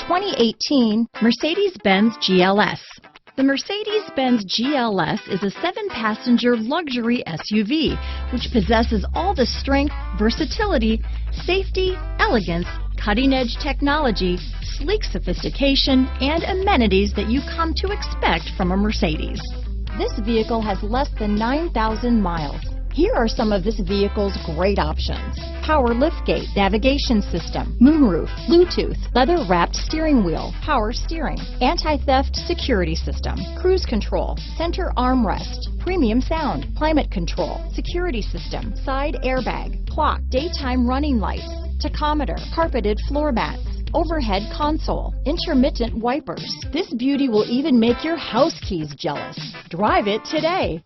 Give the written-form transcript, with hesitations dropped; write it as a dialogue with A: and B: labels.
A: 2018 Mercedes-Benz GLS. The Mercedes-Benz GLS is a 7-passenger luxury SUV, which possesses all the strength, versatility, safety, elegance, cutting-edge technology, sleek sophistication, and amenities that you come to expect from a Mercedes. This vehicle has less than 9,000 miles. Here are some of this vehicle's great options: power liftgate, navigation system, moonroof, Bluetooth, leather-wrapped steering wheel, power steering, anti-theft security system, cruise control, center armrest, premium sound, climate control, security system, side airbag, clock, daytime running lights, tachometer, carpeted floor mats, overhead console, intermittent wipers. This beauty will even make your house keys jealous. Drive it today.